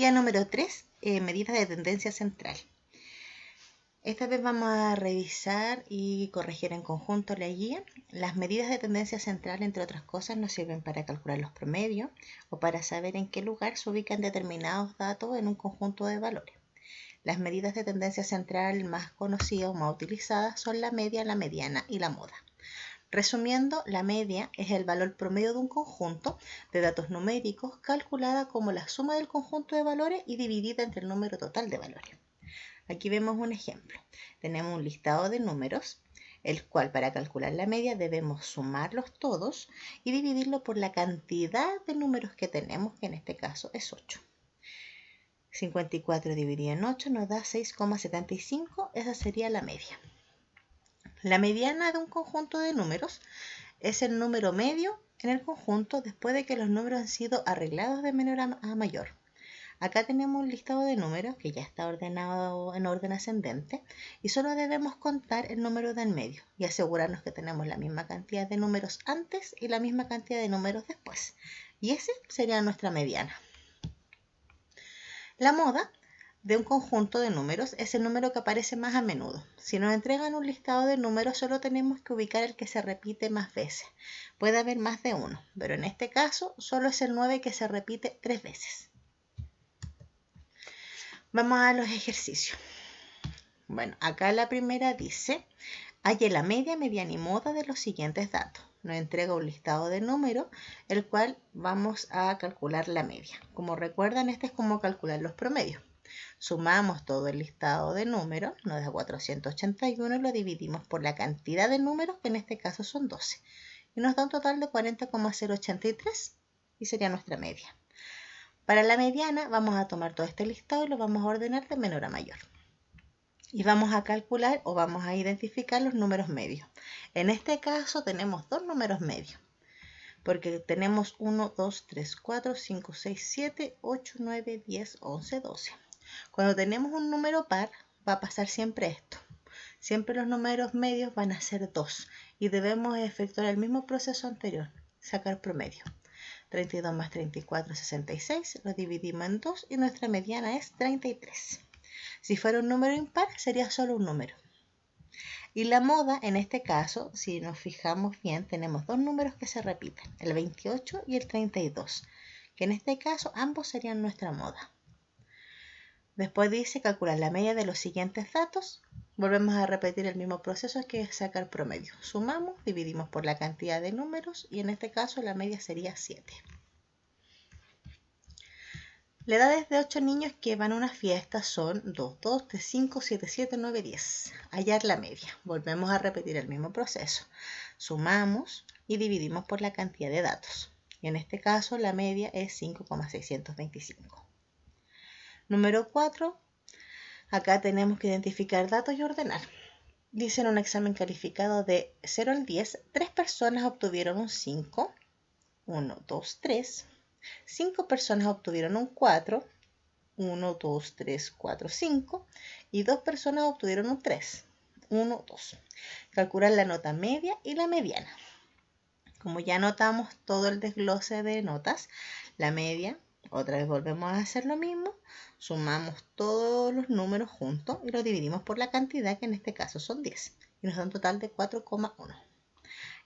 Día número 3, medidas de tendencia central. Esta vez vamos a revisar y corregir en conjunto la guía. Las medidas de tendencia central, entre otras cosas, nos sirven para calcular los promedios o para saber en qué lugar se ubican determinados datos en un conjunto de valores. Las medidas de tendencia central más conocidas o más utilizadas son la media, la mediana y la moda. Resumiendo, la media es el valor promedio de un conjunto de datos numéricos calculada como la suma del conjunto de valores y dividida entre el número total de valores. Aquí vemos un ejemplo. Tenemos un listado de números, el cual para calcular la media debemos sumarlos todos y dividirlo por la cantidad de números que tenemos, que en este caso es 8. 54 dividido en 8 nos da 6,75, esa sería la media. La mediana de un conjunto de números es el número medio en el conjunto después de que los números han sido arreglados de menor a mayor. Acá tenemos un listado de números que ya está ordenado en orden ascendente y solo debemos contar el número del medio y asegurarnos que tenemos la misma cantidad de números antes y la misma cantidad de números después. Y ese sería nuestra mediana. La moda de un conjunto de números es el número que aparece más a menudo. Si nos entregan un listado de números, solo tenemos que ubicar el que se repite más veces. Puede haber más de uno, pero en este caso solo es el 9 que se repite 3 veces. Vamos a los ejercicios. Bueno, acá la primera dice, halle la media, mediana y moda de los siguientes datos. Nos entrega un listado de números, el cual vamos a calcular la media. Como recuerdan, este es como calcular los promedios. Sumamos todo el listado de números, nos da 481 y lo dividimos por la cantidad de números, que en este caso son 12. Y nos da un total de 40,083 y sería nuestra media. Para la mediana vamos a tomar todo este listado y lo vamos a ordenar de menor a mayor. Y vamos a calcular o vamos a identificar los números medios. En este caso tenemos dos números medios, porque tenemos 1, 2, 3, 4, 5, 6, 7, 8, 9, 10, 11, 12. Cuando tenemos un número par, va a pasar siempre esto. Siempre los números medios van a ser 2 y debemos efectuar el mismo proceso anterior, sacar promedio. 32 más 34, 66, lo dividimos en 2 y nuestra mediana es 33. Si fuera un número impar, sería solo un número. Y la moda, en este caso, si nos fijamos bien, tenemos dos números que se repiten, el 28 y el 32, que en este caso ambos serían nuestra moda. Después dice calcular la media de los siguientes datos. Volvemos a repetir el mismo proceso que es sacar promedio. Sumamos, dividimos por la cantidad de números y en este caso la media sería 7. La edad de 8 niños que van a una fiesta son 2, 2, 3, 5, 7, 7, 9, 10. Hallar la media. Volvemos a repetir el mismo proceso. Sumamos y dividimos por la cantidad de datos. Y en este caso la media es 5,625. Número 4. Acá tenemos que identificar datos y ordenar. Dice en un examen calificado de 0 al 10, 3 personas obtuvieron un 5, 1, 2, 3. 5 personas obtuvieron un 4, 1, 2, 3, 4, 5. Y 2 personas obtuvieron un 3, 1, 2. Calcular la nota media y la mediana. Como ya notamos todo el desglose de notas, la media, otra vez volvemos a hacer lo mismo. Sumamos todos los números juntos y los dividimos por la cantidad, que en este caso son 10. Y nos da un total de 4,1.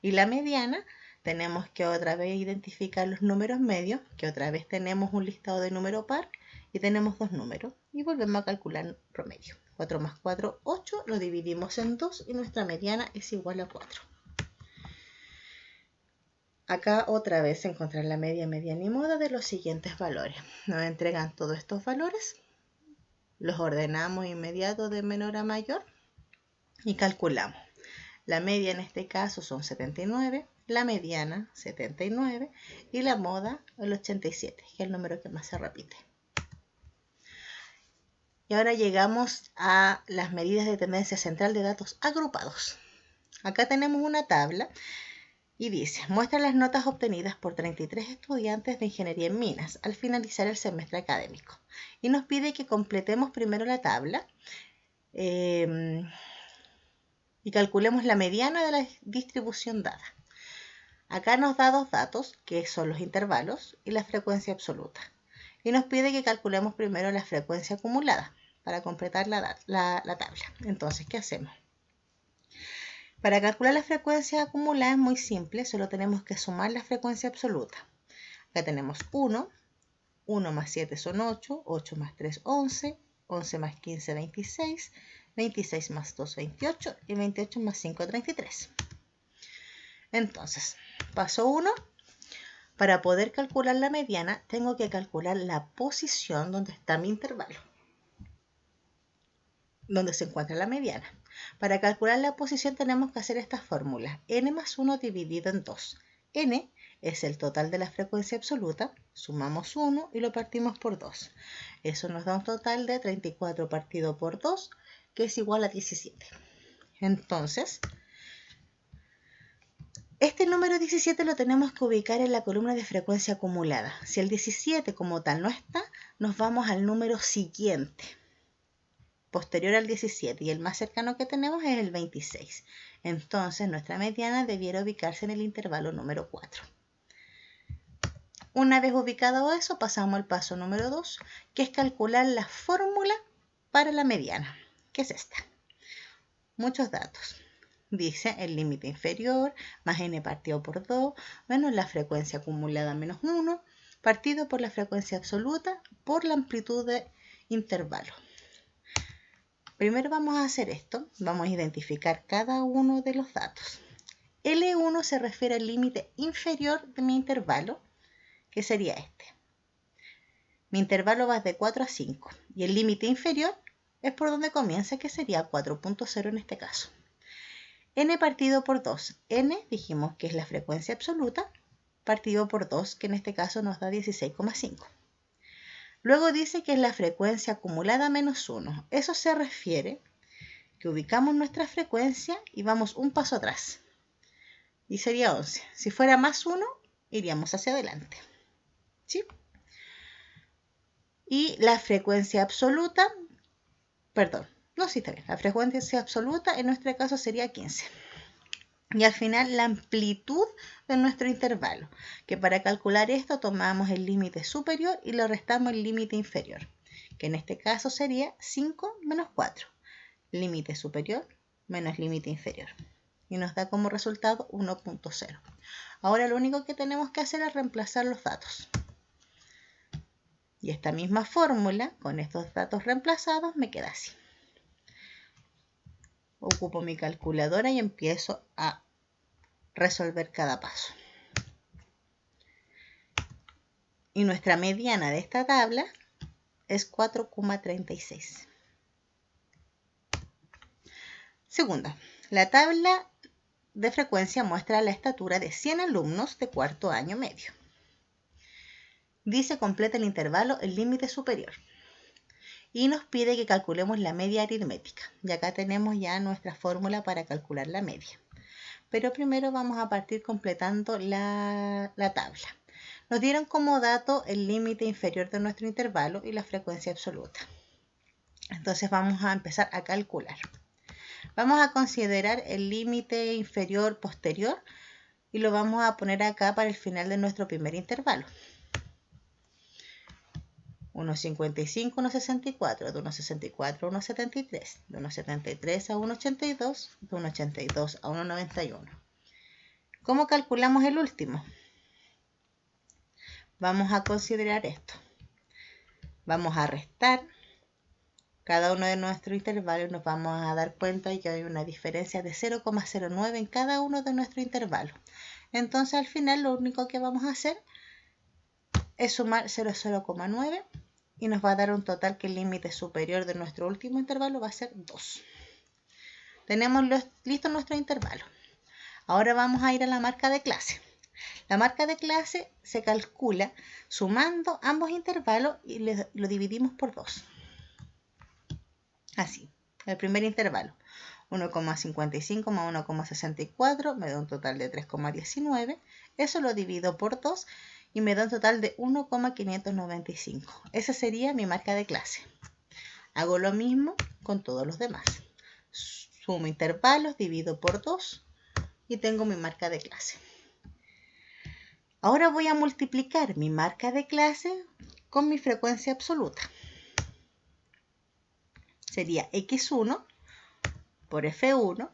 Y la mediana, tenemos que otra vez identificar los números medios, que otra vez tenemos un listado de número par y tenemos dos números. Y volvemos a calcular promedio. 4 más 4, 8, lo dividimos en 2 y nuestra mediana es igual a 4. Acá otra vez encontrar la media, mediana y moda de los siguientes valores. Nos entregan todos estos valores, los ordenamos inmediato de menor a mayor y calculamos. La media en este caso son 79, la mediana 79 y la moda el 87, que es el número que más se repite. Y ahora llegamos a las medidas de tendencia central de datos agrupados. Acá tenemos una tabla y dice, muestra las notas obtenidas por 33 estudiantes de ingeniería en minas al finalizar el semestre académico. Y nos pide que completemos primero la tabla y calculemos la mediana de la distribución dada. Acá nos da dos datos, que son los intervalos y la frecuencia absoluta. y nos pide que calculemos primero la frecuencia acumulada para completar la tabla. Entonces, ¿qué hacemos? Para calcular la frecuencia acumulada es muy simple, solo tenemos que sumar la frecuencia absoluta. Acá tenemos 1, 1 más 7 son 8, 8 más 3, 11, 11 más 15, 26, 26 más 2, 28 y 28 más 5, 33. Entonces, paso 1, para poder calcular la mediana, tengo que calcular la posición donde está mi intervalo, donde se encuentra la mediana. Para calcular la posición tenemos que hacer esta fórmula, n más 1 dividido en 2. N es el total de la frecuencia absoluta, sumamos 1 y lo partimos por 2. Eso nos da un total de 34 partido por 2, que es igual a 17. Entonces, este número 17 lo tenemos que ubicar en la columna de frecuencia acumulada. Si el 17 como tal no está, nos vamos al número siguiente, posterior al 17, y el más cercano que tenemos es el 26. Entonces, nuestra mediana debiera ubicarse en el intervalo número 4. Una vez ubicado eso, pasamos al paso número 2, que es calcular la fórmula para la mediana, que es esta. Muchos datos. Dice el límite inferior más n partido por 2 menos la frecuencia acumulada menos 1 partido por la frecuencia absoluta por la amplitud de intervalo. Primero vamos a hacer esto. Vamos a identificar cada uno de los datos. L1 se refiere al límite inferior de mi intervalo, que sería este. Mi intervalo va de 4 a 5 y el límite inferior es por donde comienza, que sería 4.0 en este caso. N partido por 2. N dijimos que es la frecuencia absoluta, partido por 2, que en este caso nos da 16,5. Luego dice que es la frecuencia acumulada menos 1. Eso se refiere que ubicamos nuestra frecuencia y vamos un paso atrás. Y sería 11. Si fuera más 1, iríamos hacia adelante. ¿Sí? Y la frecuencia absoluta, sí está bien. La frecuencia absoluta en nuestro caso sería 15. Y al final la amplitud de nuestro intervalo, que para calcular esto tomamos el límite superior y le restamos el límite inferior, que en este caso sería 5 menos 4. Límite superior menos límite inferior. Y nos da como resultado 1.0. Ahora lo único que tenemos que hacer es reemplazar los datos. Y esta misma fórmula, con estos datos reemplazados, me queda así. Ocupo mi calculadora y empiezo a resolver cada paso. Y nuestra mediana de esta tabla es 4,36. Segunda, la tabla de frecuencia muestra la estatura de 100 alumnos de cuarto año medio. Dice completa el intervalo el límite superior. Y nos pide que calculemos la media aritmética. Y acá tenemos ya nuestra fórmula para calcular la media. Pero primero vamos a partir completando la tabla. Nos dieron como dato el límite inferior de nuestro intervalo y la frecuencia absoluta. Entonces vamos a empezar a calcular. Vamos a considerar el límite inferior posterior y lo vamos a poner acá para el final de nuestro primer intervalo. 1,55 a 1,64, de 1,64 a 1,73, de 1,73 a 1,82, de 1,82 a 1,91. ¿Cómo calculamos el último? Vamos a considerar esto. Vamos a restar cada uno de nuestros intervalos y nos vamos a dar cuenta de que hay una diferencia de 0,09 en cada uno de nuestros intervalos. Entonces al final lo único que vamos a hacer es sumar 0,09 y nos va a dar un total que el límite superior de nuestro último intervalo va a ser 2. Tenemos listo nuestro intervalo. Ahora vamos a ir a la marca de clase. La marca de clase se calcula sumando ambos intervalos y lo dividimos por 2. Así, el primer intervalo, 1,55 más 1,64 me da un total de 3,19. Eso lo divido por 2 y me da un total de 1,595. Esa sería mi marca de clase. Hago lo mismo con todos los demás. Sumo intervalos, divido por 2 y tengo mi marca de clase. Ahora voy a multiplicar mi marca de clase con mi frecuencia absoluta. Sería X1 por F1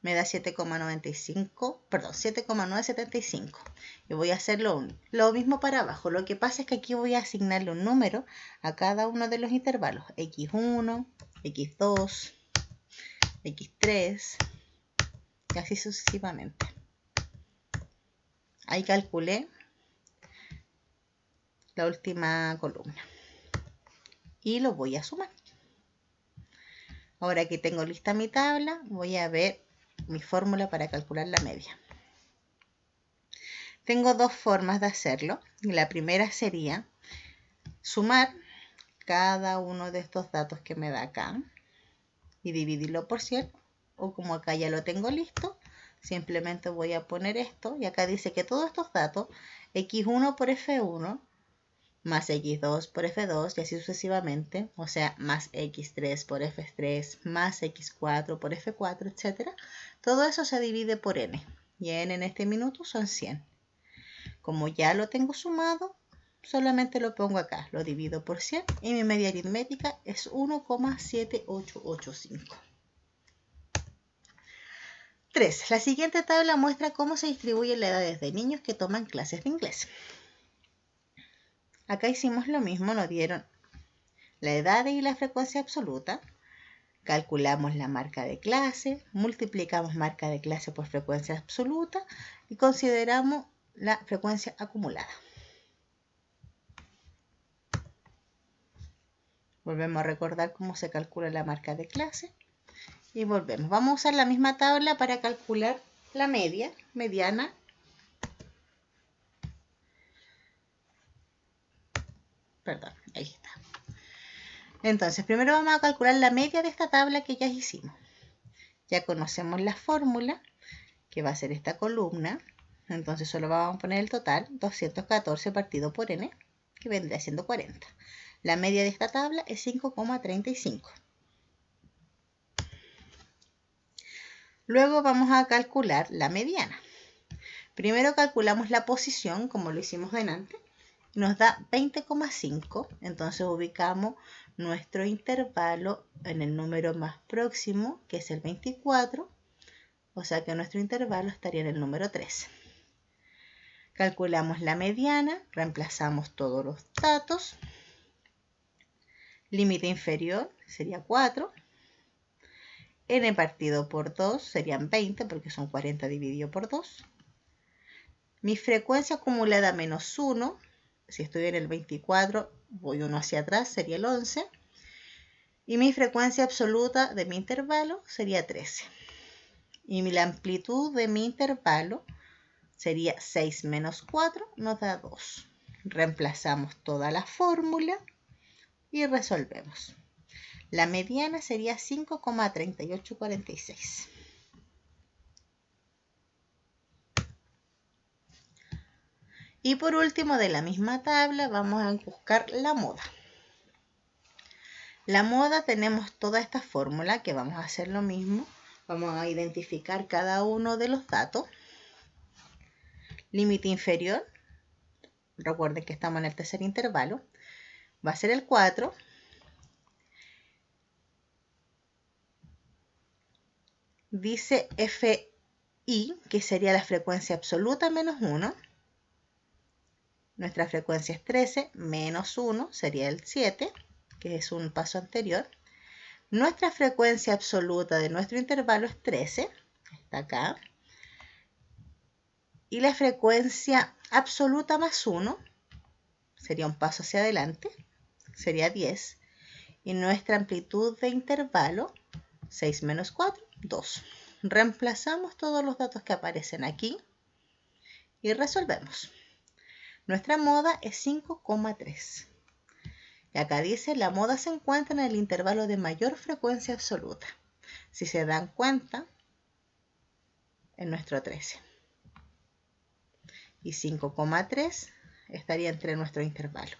me da 7,975. Y voy a hacer lo mismo para abajo. Lo que pasa es que aquí voy a asignarle un número a cada uno de los intervalos. X1, X2, X3 y así sucesivamente. Ahí calculé la última columna. Y lo voy a sumar. Ahora que tengo lista mi tabla, voy a ver mi fórmula para calcular la media. Tengo dos formas de hacerlo. La primera sería sumar cada uno de estos datos que me da acá y dividirlo por 100. O como acá ya lo tengo listo, simplemente voy a poner esto. Y acá dice que todos estos datos, X1 por F1, más X2 por F2 y así sucesivamente, o sea, más X3 por F3, más X4 por F4, etc. Todo eso se divide por N, y N en este minuto son 100. Como ya lo tengo sumado, solamente lo pongo acá, lo divido por 100 y mi media aritmética es 1,7885. 3. La siguiente tabla muestra cómo se distribuye la edad de niños que toman clases de inglés. Acá hicimos lo mismo, nos dieron la edad y la frecuencia absoluta. Calculamos la marca de clase, multiplicamos marca de clase por frecuencia absoluta y consideramos la frecuencia acumulada. Volvemos a recordar cómo se calcula la marca de clase y volvemos. Vamos a usar la misma tabla para calcular la mediana. Perdón, ahí está. Entonces, primero vamos a calcular la media de esta tabla que ya hicimos. Ya conocemos la fórmula, que va a ser esta columna. Entonces, solo vamos a poner el total, 214 partido por n, que vendría siendo 40. La media de esta tabla es 5,35. Luego vamos a calcular la mediana. Primero calculamos la posición, como lo hicimos delante. Nos da 20,5, entonces ubicamos nuestro intervalo en el número más próximo, que es el 24, o sea que nuestro intervalo estaría en el número 13. Calculamos la mediana, reemplazamos todos los datos. Límite inferior sería 4. N partido por 2 serían 20, porque son 40 dividido por 2. Mi frecuencia acumulada menos 1. Si estoy en el 24, voy uno hacia atrás, sería el 11. Y mi frecuencia absoluta de mi intervalo sería 13. Y la amplitud de mi intervalo sería 6 menos 4, nos da 2. Reemplazamos toda la fórmula y resolvemos. La mediana sería 5,3846. Y por último, de la misma tabla, vamos a buscar la moda. La moda tenemos toda esta fórmula que vamos a hacer lo mismo. Vamos a identificar cada uno de los datos. Límite inferior. Recuerden que estamos en el tercer intervalo. Va a ser el 4. Dice FI, que sería la frecuencia absoluta menos 1. Nuestra frecuencia es 13, menos 1 sería el 7, que es un paso anterior. Nuestra frecuencia absoluta de nuestro intervalo es 13, está acá. Y la frecuencia absoluta más 1 sería un paso hacia adelante, sería 10. Y nuestra amplitud de intervalo, 6 menos 4, 2. Reemplazamos todos los datos que aparecen aquí y resolvemos. Nuestra moda es 5,3. Y acá dice, la moda se encuentra en el intervalo de mayor frecuencia absoluta. Si se dan cuenta, en nuestro 13. Y 5,3 estaría entre nuestro intervalo.